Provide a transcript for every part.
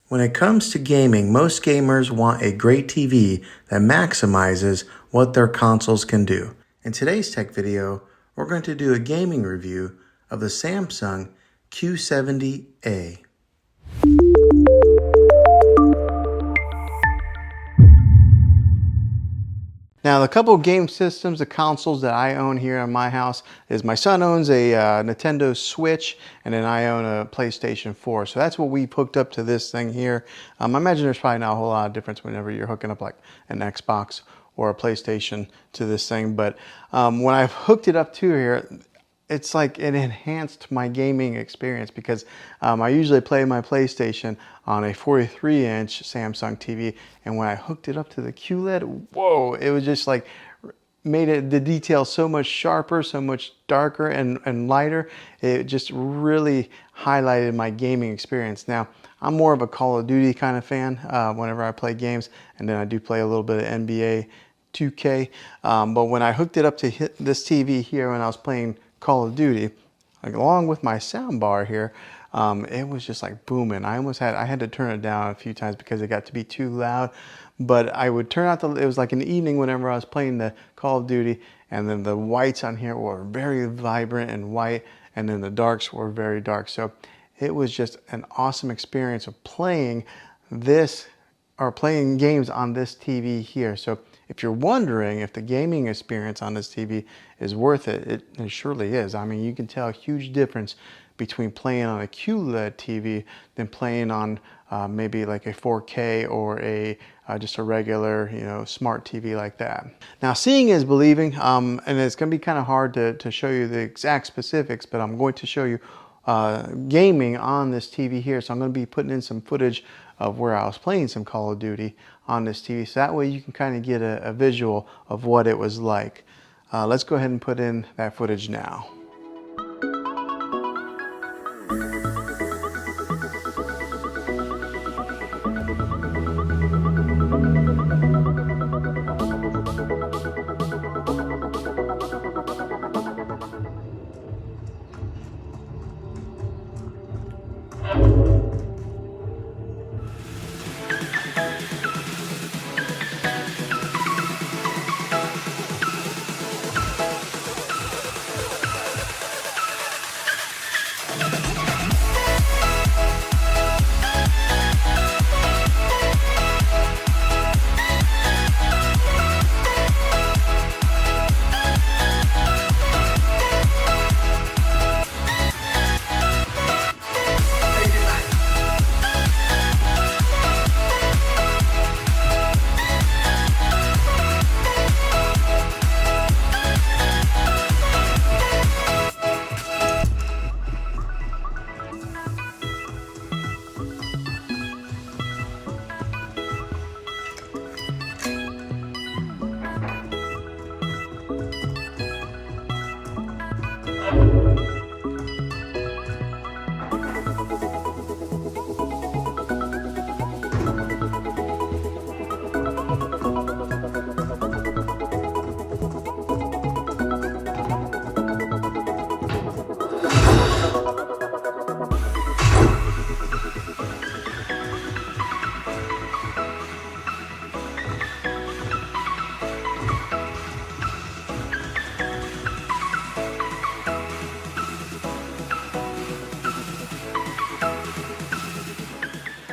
When it comes to gaming, most gamers want a great TV that maximizes what their consoles can do. In today's tech video, we're going to do a gaming review of the Samsung Q70A. Now, the couple of game systems, the consoles that I own here in my house is my son owns a Nintendo Switch, and then I own a PlayStation 4. So that's what we hooked up to this thing here. I imagine there's probably not a whole lot of difference whenever you're hooking up like an Xbox or a PlayStation to this thing. But when I've hooked it up to here, it's like it enhanced my gaming experience because I usually play my PlayStation on a 43-inch Samsung TV, and when I hooked it up to the QLED, whoa, it was just like made the details so much sharper, so much darker and lighter. It just really highlighted my gaming experience. Now, I'm more of a Call of Duty kind of fan whenever I play games, and then I do play a little bit of NBA 2K. But when I hooked it up to this TV here when I was playing Call of Duty, like, along with my sound bar here, it was just like booming. I had to turn it down a few times because it got to be too loud. But I would turn out it was like an evening whenever I was playing the Call of Duty, and then the whites on here were very vibrant and white, and then the darks were very dark. So it was just an awesome experience of playing this, or playing games on this TV here. So if you're wondering if the gaming experience on this TV is worth it, it surely is. I mean, you can tell a huge difference between playing on a QLED TV than playing on maybe like a 4K or just a regular, smart TV like that. Now, seeing is believing, and it's going to be kind of hard to show you the exact specifics, but I'm going to show you gaming on this TV here. So I'm going to be putting in some footage of where I was playing some Call of Duty on this TV, so that way you can kind of get a visual of what it was like. Let's go ahead and put in that footage now.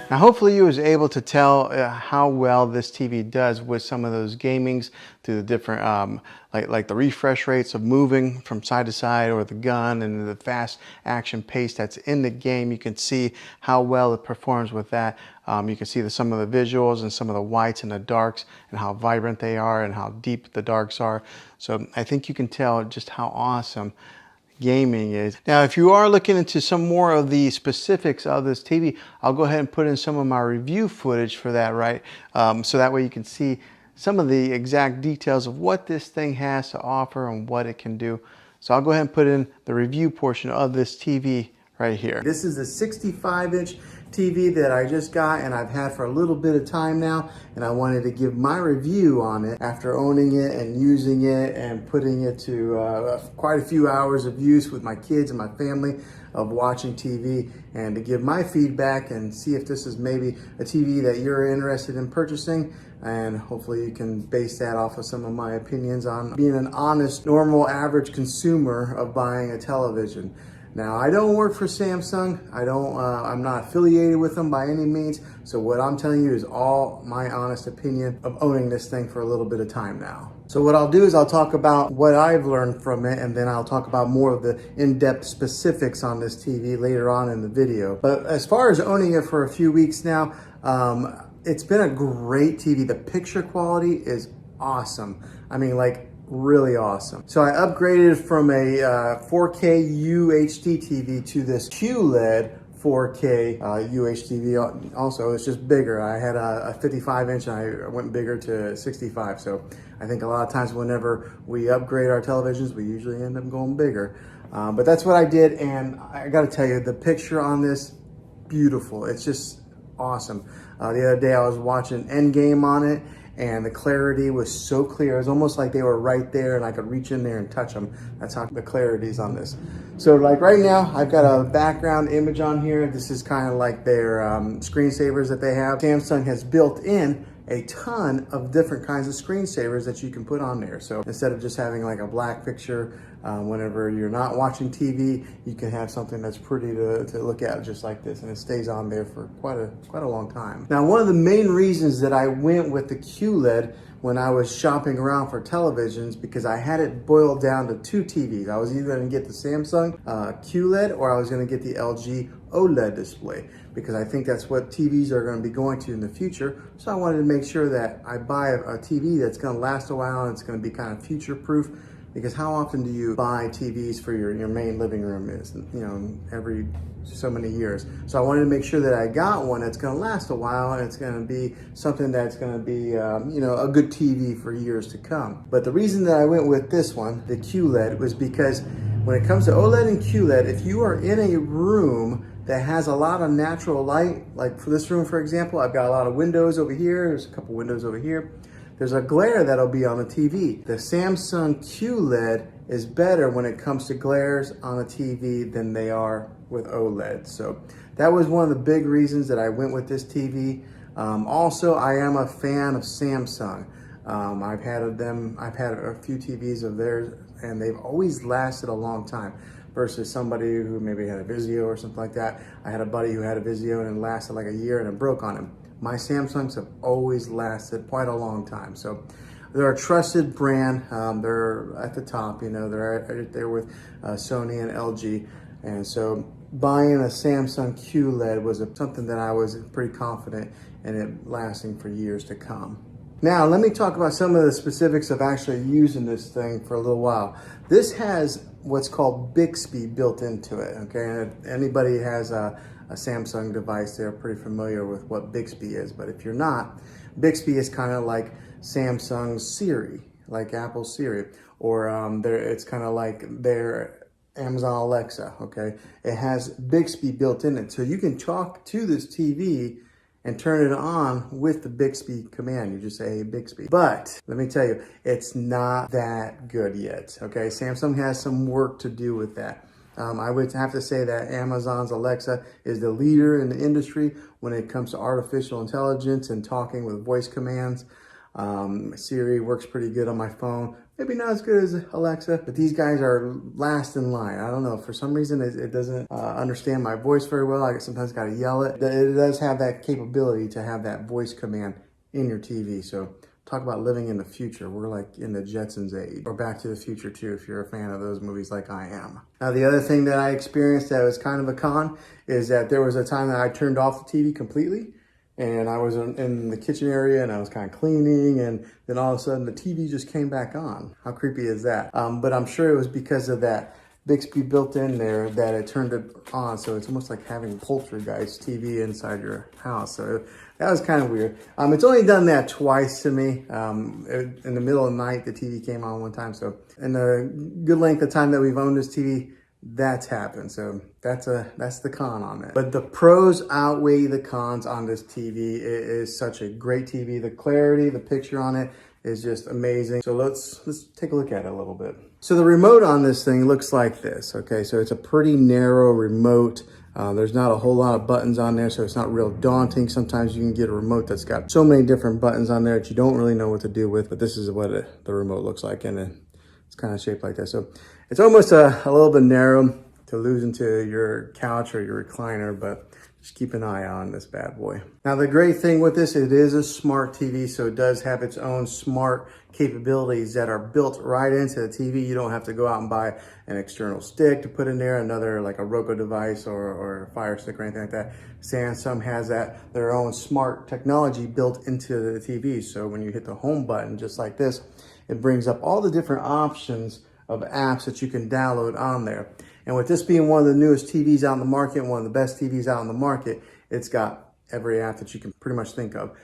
Now, hopefully you was able to tell how well this TV does with some of those gamings through the different, like the refresh rates of moving from side to side, or the gun, and the fast action pace that's in the game. You can see how well it performs with that. You can see some of the visuals and some of the whites and the darks and how vibrant they are and how deep the darks are. So I think you can tell just how awesome gaming is. Now, if you are looking into some more of the specifics of this TV, I'll go ahead and put in some of my review footage for that, right? So that way you can see some of the exact details of what this thing has to offer and what it can do. So I'll go ahead and put in the review portion of this TV right here. This is a 65-inch TV that I just got and I've had for a little bit of time now, and I wanted to give my review on it after owning it and using it and putting it to quite a few hours of use with my kids and my family. of watching TV and to give my feedback and see if this is maybe a TV that you're interested in purchasing. And hopefully you can base that off of some of my opinions on being an honest, normal, average consumer of buying a television. Now, I don't work for Samsung. I'm not affiliated with them by any means. So what I'm telling you is all my honest opinion of owning this thing for a little bit of time now. So what I'll do is I'll talk about what I've learned from it, and then I'll talk about more of the in-depth specifics on this TV later on in the video. But as far as owning it for a few weeks now, it's been a great TV. The picture quality is awesome. I mean, like, really awesome. So I upgraded from a 4K UHD TV to this QLED 4K UHD. Also, it's just bigger. I had a 55 inch and I went bigger to 65. So I think a lot of times whenever we upgrade our televisions, we usually end up going bigger. But that's what I did, and I gotta tell you, the picture on this, beautiful. It's just awesome. The other day I was watching Endgame on it, and the clarity was so clear. It was almost like they were right there and I could reach in there and touch them. That's how the clarity is on this. So like right now, I've got a background image on here. This is kind of like their screensavers that they have. Samsung has built in a ton of different kinds of screensavers that you can put on there. So instead of just having like a black picture, whenever you're not watching TV, you can have something that's pretty to look at just like this, and it stays on there for quite a long time. Now, one of the main reasons that I went with the QLED when I was shopping around for televisions, because I had it boiled down to two TVs. I was either gonna get the Samsung QLED or I was gonna get the LG OLED display, because I think that's what TVs are gonna be going to in the future. So I wanted to make sure that I buy a TV that's gonna last a while and it's gonna be kind of future-proof, because how often do you buy TVs for your main living room? Is, you know, every so many years. So I wanted to make sure that I got one that's going to last a while, and it's going to be something that's going to be, you know, a good TV for years to come. But the reason that I went with this one, the QLED, was because when it comes to OLED and QLED, if you are in a room that has a lot of natural light, like for this room, for example, I've got a lot of windows over here. There's a couple windows over here. There's a glare that'll be on the TV. The Samsung QLED is better when it comes to glares on a TV than they are with OLED. So that was one of the big reasons that I went with this TV. Also, I am a fan of Samsung. I've had a few TVs of theirs, and they've always lasted a long time versus somebody who maybe had a Vizio or something like that. I had a buddy who had a Vizio and it lasted like a year and it broke on him. My Samsungs have always lasted quite a long time. So they're a trusted brand. They're at the top, you know, they're right there with Sony and LG. And so buying a Samsung QLED was something that I was pretty confident in it lasting for years to come. Now, let me talk about some of the specifics of actually using this thing for a little while. This has what's called Bixby built into it, okay? And if anybody has a Samsung device, they're pretty familiar with what Bixby is. But if you're not, Bixby is kind of like Samsung's Siri, like Apple's Siri, or it's kind of like their Amazon Alexa, okay? It has Bixby built in it. So you can talk to this TV and turn it on with the Bixby command. You just say, hey, Bixby. But let me tell you, it's not that good yet, okay? Samsung has some work to do with that. I would have to say that Amazon's Alexa is the leader in the industry when it comes to artificial intelligence and talking with voice commands. Siri works pretty good on my phone. Maybe not as good as Alexa, but these guys are last in line. I don't know, for some reason it doesn't understand my voice very well. I sometimes got to yell it. It does have that capability to have that voice command in your TV. So talk about living in the future. We're like in the Jetsons age, or Back to the Future too, if you're a fan of those movies like I am. Now, the other thing that I experienced that was kind of a con is that there was a time that I turned off the TV completely, and I was in the kitchen area and I was kind of cleaning, and then all of a sudden the TV just came back on. How creepy is that? But I'm sure it was because of that Bixby built in there that it turned it on. So it's almost like having Poltergeist TV inside your house. So that was kind of weird. It's only done that twice to me. In the middle of the night, the TV came on one time. So in the good length of time that we've owned this TV, that's happened. So that's the con on it. But the pros outweigh the cons on this TV. It is such a great TV. The clarity, the picture on it is just amazing. So let's take a look at it a little bit. So the remote on this thing looks like this, okay? So it's a pretty narrow remote. There's not a whole lot of buttons on there, so it's not real daunting. Sometimes you can get a remote that's got so many different buttons on there that you don't really know what to do with, but this is what the remote looks like, and it's kind of shaped like that. So it's almost a little bit narrow to lose into your couch or your recliner, but just keep an eye on this bad boy. Now the great thing with this, it is a smart TV, so it does have its own smart capabilities that are built right into the TV. You don't have to go out and buy an external stick to put in there, another like a Roku device or a Fire Stick or anything like that. Samsung has their own smart technology built into the TV. So when you hit the home button, just like this, it brings up all the different options of apps that you can download on there. And with this being one of the newest TVs out in the market, one of the best TVs out in the market, it's got every app that you can pretty much think of.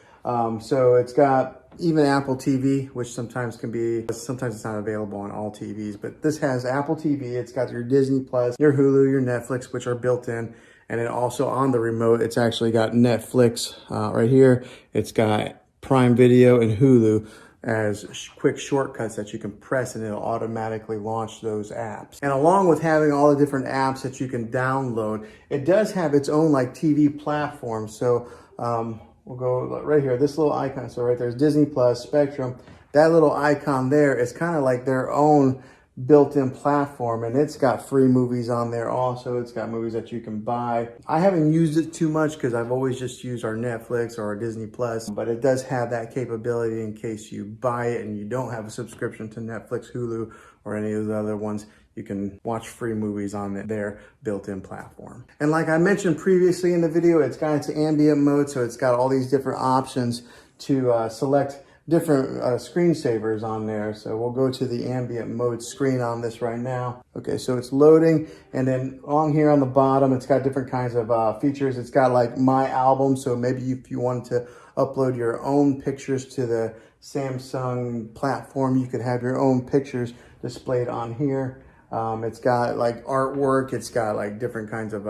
So it's got even Apple TV, which sometimes it's not available on all TVs, but this has Apple TV. It's got your Disney Plus, your Hulu, your Netflix, which are built in. And then also on the remote, it's actually got Netflix right here. It's got Prime Video and Hulu as quick shortcuts that you can press, and it'll automatically launch those apps. And along with having all the different apps that you can download, it does have its own like TV platform. So we'll go right here, this little icon. So right there's Disney Plus, Spectrum. That little icon there is kind of like their own built-in platform, and it's got free movies on there also. It's got movies that you can buy. I haven't used it too much because I've always just used our Netflix or our Disney Plus, but it does have that capability in case you buy it and you don't have a subscription to Netflix, Hulu, or any of the other ones. You can watch free movies on their built-in platform. And like I mentioned previously in the video, it's got its ambient mode, so it's got all these different options to select different screensavers on there. So we'll go to the ambient mode screen on this right now. Okay, so it's loading, and then on here on the bottom, it's got different kinds of features. It's got like My Album, so maybe if you wanted to upload your own pictures to the Samsung platform, you could have your own pictures displayed on here. It's got like artwork. It's got like different kinds of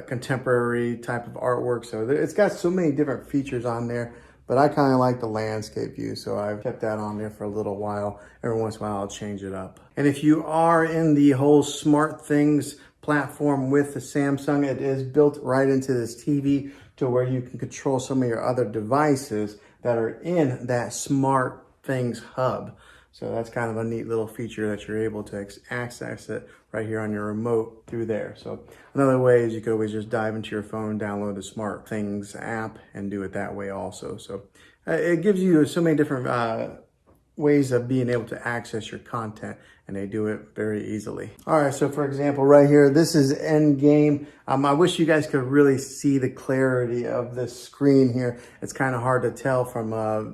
contemporary type of artwork. So it's got so many different features on there. But I kind of like the landscape view, so I've kept that on there for a little while. Every once in a while, I'll change it up. And if you are in the whole smart things platform with the Samsung, it is built right into this TV to where you can control some of your other devices that are in that smart things hub. So that's kind of a neat little feature that you're able to access it right here on your remote through there. So another way is you could always just dive into your phone, download the Smart Things app, and do it that way also. So it gives you so many different ways of being able to access your content, and they do it very easily. All right, so for example, right here, this is Endgame. I wish you guys could really see the clarity of this screen here. It's kind of hard to tell from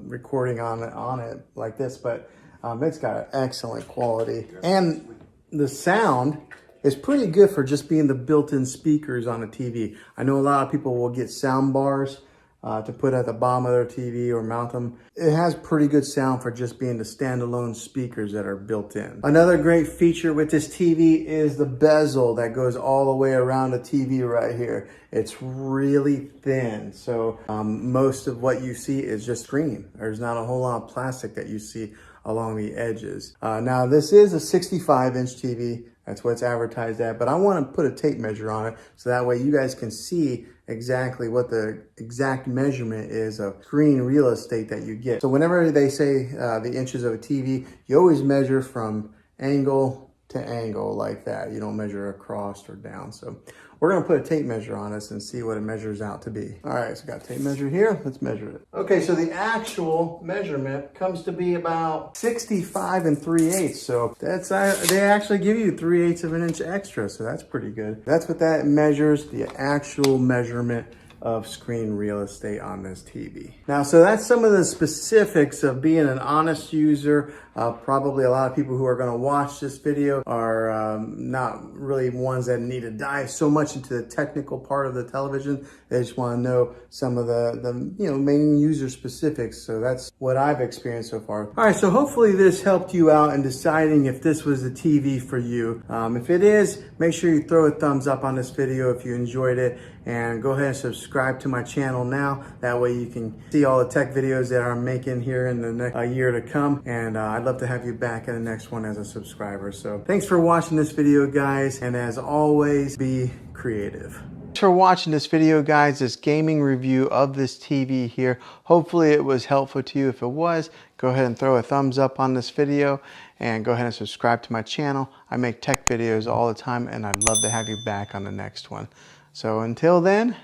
recording on it like this, but it's got excellent quality, and the sound is pretty good for just being the built-in speakers on a TV. I know a lot of people will get sound bars to put at the bottom of their TV or mount them. It has pretty good sound for just being the standalone speakers that are built in. Another great feature with this TV is the bezel that goes all the way around the TV right here. It's really thin, so most of what you see is just screen. There's not a whole lot of plastic that you see along the edges. Now this is a 65-inch TV. That's what it's advertised at, but I want to put a tape measure on it so that way you guys can see exactly what the exact measurement is of screen real estate that you get. So whenever they say the inches of a TV, you always measure from angle to angle like that. You don't measure across or down. So we're gonna put a tape measure on this and see what it measures out to be. All right, so got a tape measure here. Let's measure it. Okay, so the actual measurement comes to be about 65 3/8. So that's they actually give you 3/8 of an inch extra. So that's pretty good. That's what that measures, the actual measurement of screen real estate on this TV. Now, so that's some of the specifics of being an honest user. Probably a lot of people who are going to watch this video are not really ones that need to dive so much into the technical part of the television. They just want to know some of the main user specifics. So that's what I've experienced so far. All right, so hopefully this helped you out in deciding if this was the TV for you. If it is, make sure you throw a thumbs up on this video if you enjoyed it, and go ahead and subscribe subscribe to my channel now. That way you can see all the tech videos that I'm making here in the next year to come. And I'd love to have you back in the next one as a subscriber. So thanks for watching this video, guys. And as always, be creative. Thanks for watching this video, guys, this gaming review of this TV here. Hopefully it was helpful to you. If it was, go ahead and throw a thumbs up on this video and go ahead and subscribe to my channel. I make tech videos all the time and I'd love to have you back on the next one. So until then,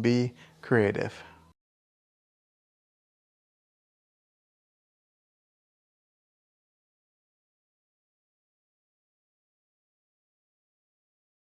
be creative.